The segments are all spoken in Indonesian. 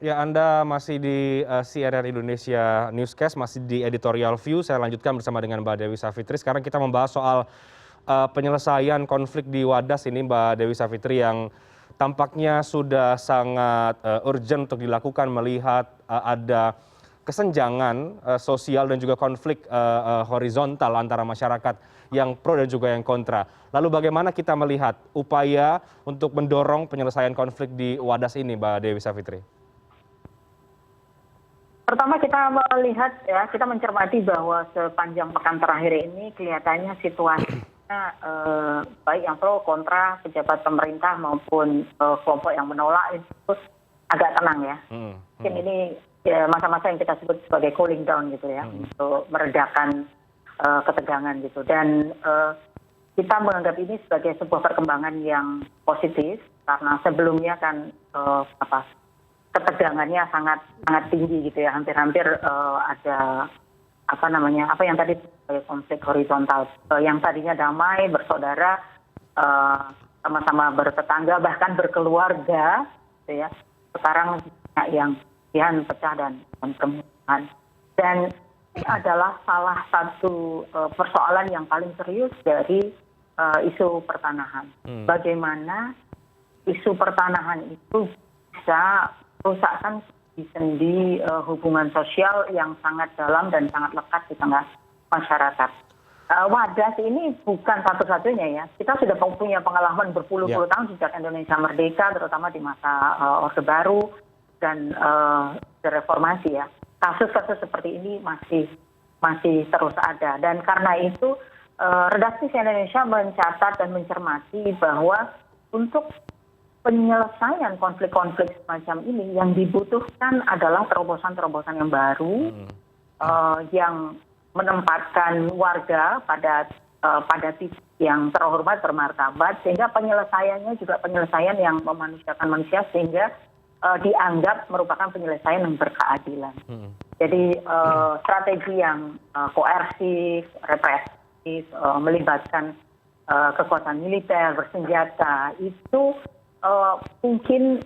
Ya, Anda masih di CNN Indonesia Newscast, masih di Editorial View. Saya lanjutkan bersama dengan Mbak Dewi Savitri. Sekarang kita membahas soal penyelesaian konflik di Wadas ini, Mbak Dewi Savitri, yang tampaknya sudah sangat urgent untuk dilakukan melihat ada kesenjangan sosial dan juga konflik horizontal antara masyarakat yang pro dan juga yang kontra. Lalu bagaimana kita melihat upaya untuk mendorong penyelesaian konflik di Wadas ini, Mbak Dewi Savitri? Pertama kita melihat ya, kita mencermati bahwa sepanjang pekan terakhir ini kelihatannya situasinya baik yang pro kontra pejabat pemerintah maupun kelompok yang menolak itu agak tenang ya. Mungkin ini ya, masa-masa yang kita sebut sebagai cooling down gitu ya, untuk meredakan ketegangan gitu. Dan kita menganggap ini sebagai sebuah perkembangan yang positif karena sebelumnya kan ketegangannya sangat tinggi gitu ya, hampir-hampir ada apa yang tadi sebagai konflik horizontal yang tadinya damai, bersaudara, sama-sama bertetangga, bahkan berkeluarga gitu ya, sekarang yang pecah dan permusuhan. Dan ini adalah salah satu persoalan yang paling serius dari isu pertanahan. Bagaimana isu pertanahan itu bisa merusakkan sendi hubungan sosial yang sangat dalam dan sangat lekat di tengah masyarakat. Wadas ini bukan satu-satunya ya. Kita sudah punya pengalaman berpuluh-puluh tahun sejak Indonesia merdeka, terutama di masa Orde Baru dan reformasi ya. Kasus-kasus seperti ini masih terus ada. Dan karena itu redaksi Indonesia mencatat dan mencermati bahwa untuk penyelesaian konflik-konflik semacam ini yang dibutuhkan adalah terobosan-terobosan yang baru yang menempatkan warga pada titik yang terhormat, bermartabat, sehingga penyelesaiannya juga penyelesaian yang memanusiakan manusia sehingga dianggap merupakan penyelesaian yang berkeadilan. Jadi strategi yang koersif, represif, melibatkan kekuatan militer, bersenjata itu mungkin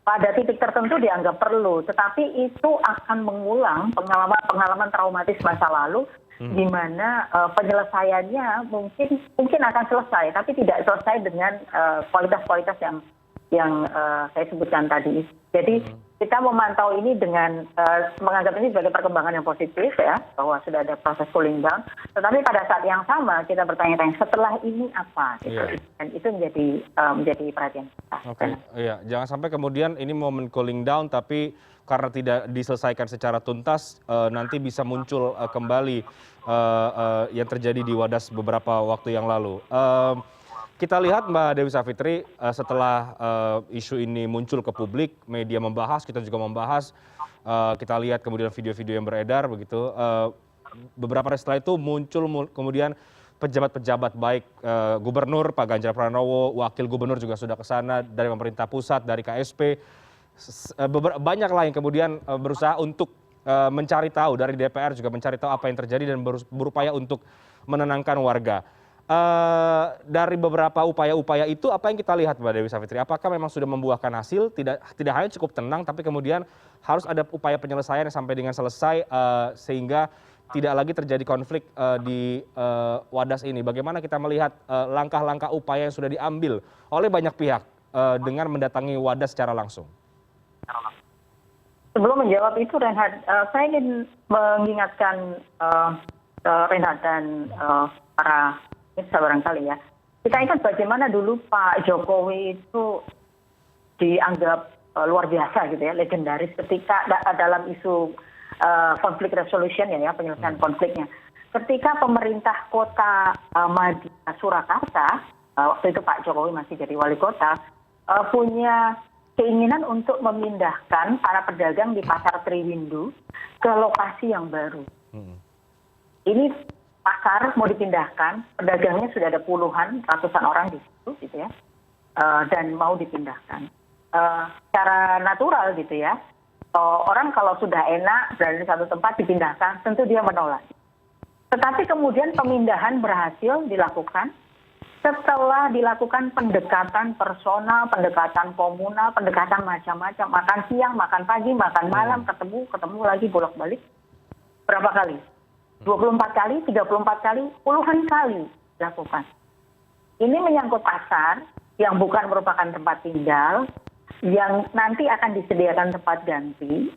pada titik tertentu dianggap perlu, tetapi itu akan mengulang pengalaman traumatis masa lalu, di mana penyelesaiannya mungkin akan selesai, tapi tidak selesai dengan kualitas-kualitas yang saya sebutkan tadi. Jadi kita memantau ini dengan menganggap ini sebagai perkembangan yang positif ya, bahwa sudah ada proses cooling down. Tetapi pada saat yang sama kita bertanya-tanya setelah ini apa, gitu. Dan itu menjadi perhatian kita. Oke, iya, jangan sampai kemudian ini momen cooling down, tapi karena tidak diselesaikan secara tuntas, nanti bisa muncul kembali yang terjadi di Wadas beberapa waktu yang lalu. Kita lihat Mbak Dewi Savitri, setelah isu ini muncul ke publik, media membahas, kita juga membahas, kita lihat kemudian video-video yang beredar begitu. Beberapa hari setelah itu muncul kemudian pejabat-pejabat baik gubernur Pak Ganjar Pranowo, wakil gubernur juga sudah ke sana dari pemerintah pusat, dari KSP, banyak lain kemudian berusaha untuk mencari tahu, dari DPR juga mencari tahu apa yang terjadi dan berupaya untuk menenangkan warga. Dari beberapa upaya-upaya itu apa yang kita lihat Mbak Dewi Savitri? Apakah memang sudah membuahkan hasil? Tidak hanya cukup tenang, tapi kemudian harus ada upaya penyelesaian yang sampai dengan selesai sehingga tidak lagi terjadi konflik di Wadas ini. Bagaimana kita melihat langkah-langkah upaya yang sudah diambil oleh banyak pihak dengan mendatangi Wadas secara langsung? Sebelum menjawab itu, Reinhard, saya ingin mengingatkan Reinhard dan para barangkali ya. Kita ingat bagaimana dulu Pak Jokowi itu dianggap luar biasa gitu ya, legendaris ketika dalam isu konflik resolution ya, penyelesaian konfliknya. Ketika pemerintah kota Madinah Surakarta, waktu itu Pak Jokowi masih jadi wali kota, punya keinginan untuk memindahkan para pedagang di Pasar Triwindu ke lokasi yang baru. Ini pasar mau dipindahkan, pedagangnya sudah ada puluhan, ratusan orang di situ gitu ya, dan mau dipindahkan. Secara natural gitu ya, orang kalau sudah enak berada di satu tempat dipindahkan, tentu dia menolak. Tetapi kemudian pemindahan berhasil dilakukan setelah dilakukan pendekatan personal, pendekatan komunal, pendekatan macam-macam, makan siang, makan pagi, makan malam, ketemu lagi bolak-balik, berapa kali? 24 kali, 34 kali, puluhan kali dilakukan. Ini menyangkut pasar yang bukan merupakan tempat tinggal, yang nanti akan disediakan tempat ganti,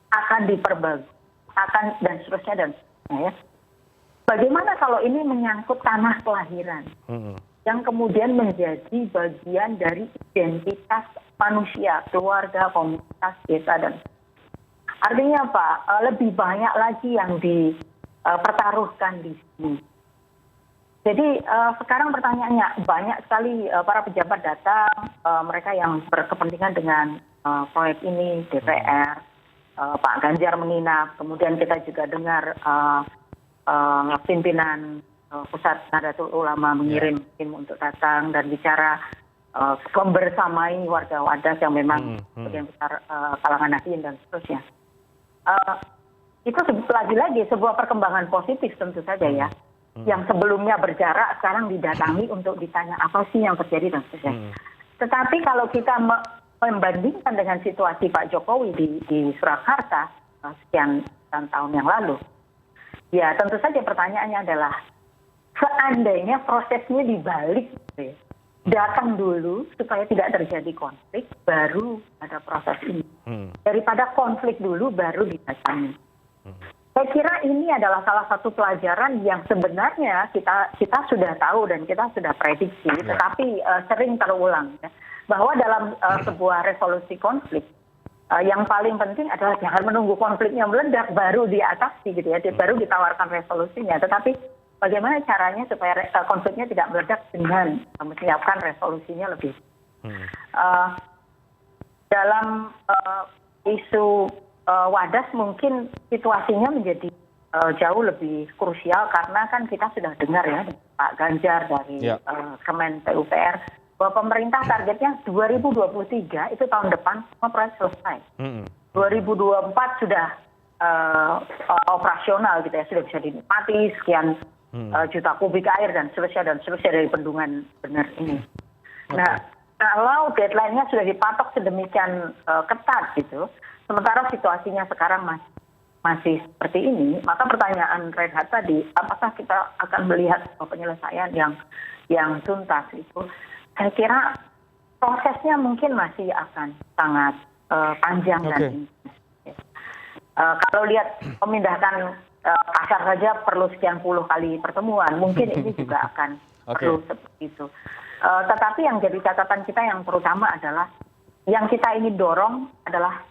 akan diperbagus, dan seterusnya. Ya. Bagaimana kalau ini menyangkut tanah kelahiran? Yang kemudian menjadi bagian dari identitas manusia, keluarga, komunitas, desa, dan artinya apa? Lebih banyak lagi yang dipertaruhkan di sini. Jadi sekarang pertanyaannya, banyak sekali para pejabat datang, mereka yang berkepentingan dengan proyek ini, DPR, Pak Ganjar menginap, kemudian kita juga dengar pimpinan Pusat Nahdlatul Ulama mengirim tim untuk datang dan bicara membersamai warga Wadas yang memang sebagian besar kalangan Nahdien dan seterusnya. Itu lagi-lagi sebuah perkembangan positif tentu saja ya. Yang sebelumnya berjarak sekarang didatangi untuk ditanya apa sih yang terjadi dan seterusnya. Tetapi kalau kita membandingkan dengan situasi Pak Jokowi di Surakarta sekian tahun yang lalu, ya tentu saja pertanyaannya adalah seandainya prosesnya dibalik, datang dulu supaya tidak terjadi konflik, baru ada proses ini. Daripada konflik dulu, baru didatangi. Saya kira ini adalah salah satu pelajaran yang sebenarnya kita sudah tahu dan kita sudah prediksi, tetapi sering terulang. Ya. Bahwa dalam sebuah resolusi konflik, yang paling penting adalah jangan menunggu konfliknya meledak, baru diatasi gitu ya, baru ditawarkan resolusinya. Tetapi bagaimana caranya supaya konfliknya tidak meledak dengan menyiapkan resolusinya lebih. Dalam isu Wadas mungkin situasinya menjadi jauh lebih krusial karena kan kita sudah dengar ya Pak Ganjar dari Kemen PUPR bahwa pemerintah targetnya 2023 itu tahun depan semua proyek selesai. 2024 sudah operasional gitu ya, sudah bisa dinikmati sekian juta kubik air dan seterusnya dari bendungan bener ini. Nah, kalau deadline-nya sudah dipatok sedemikian ketat gitu, sementara situasinya sekarang masih seperti ini, maka pertanyaan Reinhardt tadi, apakah kita akan melihat penyelesaian yang tuntas itu? Saya kira prosesnya mungkin masih akan sangat panjang dan intens. Kalau lihat memindahkan pasar saja perlu sekian puluh kali pertemuan, mungkin ini juga akan perlu seperti itu. Tetapi yang jadi catatan kita yang terutama adalah yang kita ingin dorong adalah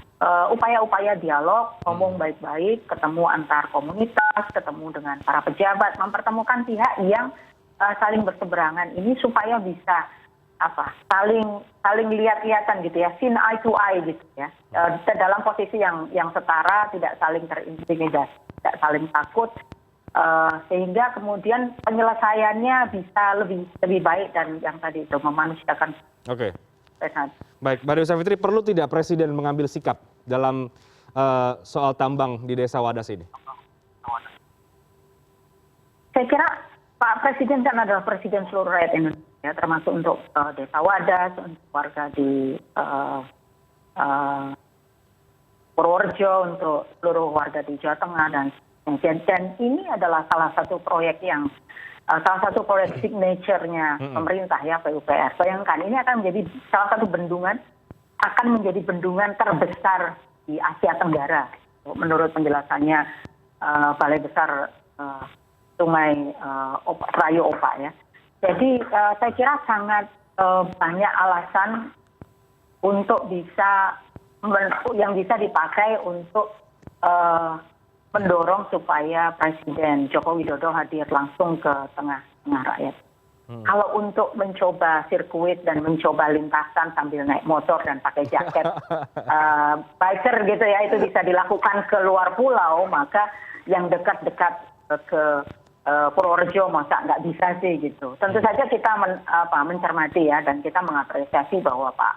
upaya-upaya dialog, ngomong baik-baik, ketemu antar komunitas, ketemu dengan para pejabat, mempertemukan pihak yang saling berseberangan ini supaya bisa saling lihat-lihatan gitu ya, seen eye to eye gitu ya, dalam posisi yang setara, tidak saling terintimidasi, tidak saling takut, sehingga kemudian penyelesaiannya bisa lebih baik dan yang tadi itu memanusiakan. Oke. Baik, Mbak Dewi Savitri, perlu tidak Presiden mengambil sikap dalam soal tambang di Desa Wadas ini? Saya kira Pak Presiden kan adalah Presiden seluruh rakyat Indonesia, termasuk untuk Desa Wadas, untuk warga di Purworejo, untuk seluruh warga di Jawa Tengah dan ini adalah salah satu proyek signature-nya pemerintah ya, PUPR. Bayangkan ini akan menjadi salah satu bendungan terbesar di Asia Tenggara menurut penjelasannya Balai Besar Sungai Rayo Opa ya. Jadi saya kira sangat banyak alasan untuk yang bisa dipakai untuk mendorong supaya Presiden Joko Widodo hadir langsung ke tengah-tengah rakyat. Kalau untuk mencoba sirkuit dan mencoba lintasan sambil naik motor dan pakai jaket biker gitu ya, itu bisa dilakukan ke luar pulau, maka yang dekat-dekat ke Purworejo masa nggak bisa sih gitu. Tentu saja kita mencermati ya, dan kita mengapresiasi bahwa Pak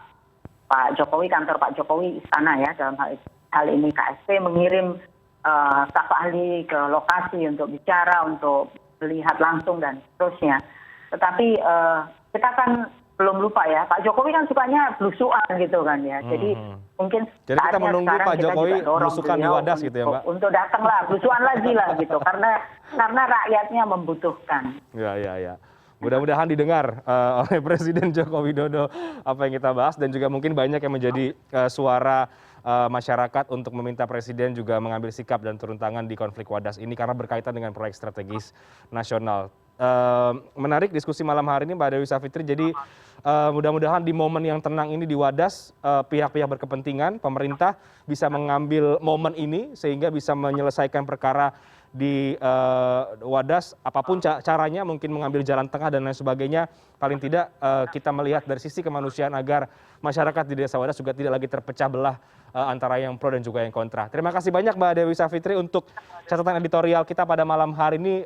Jokowi, kantor Pak Jokowi, istana ya, dalam hal ini KSP mengirim staf ahli ke lokasi untuk bicara, untuk melihat langsung dan seterusnya. tetapi kita kan belum lupa ya, Pak Jokowi kan sukanya blusukan gitu kan ya. Jadi mungkin Jadi kita saatnya menunggu sekarang Pak kita Jokowi juga dorong blusukan di beliau Wadas gitu ya, Mbak? untuk datang lah, blusukan lagi lah gitu, karena rakyatnya membutuhkan. Ya. Mudah-mudahan didengar oleh Presiden Joko Widodo apa yang kita bahas, dan juga mungkin banyak yang menjadi suara masyarakat untuk meminta Presiden juga mengambil sikap dan turun tangan di konflik Wadas ini karena berkaitan dengan proyek strategis nasional. Menarik diskusi malam hari ini Mbak Dewi Savitri. Jadi mudah-mudahan di momen yang tenang ini di Wadas, pihak-pihak berkepentingan, pemerintah bisa mengambil momen ini sehingga bisa menyelesaikan perkara di Wadas, apapun caranya, mungkin mengambil jalan tengah dan lain sebagainya. Paling tidak kita melihat dari sisi kemanusiaan agar masyarakat di Desa Wadas juga tidak lagi terpecah belah antara yang pro dan juga yang kontra. Terima kasih banyak Mbak Dewi Savitri untuk catatan editorial kita pada malam hari ini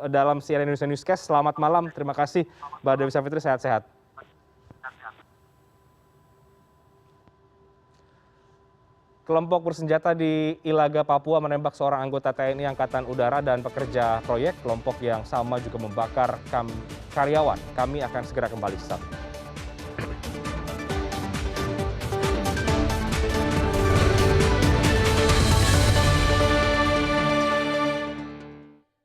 dalam CNN Indonesia Newscast. Selamat malam, terima kasih Mbak Dewi Savitri, sehat-sehat. Kelompok bersenjata di Ilaga, Papua menembak seorang anggota TNI Angkatan Udara dan pekerja proyek. Kelompok yang sama juga membakar karyawan. Kami akan segera kembali sesaat.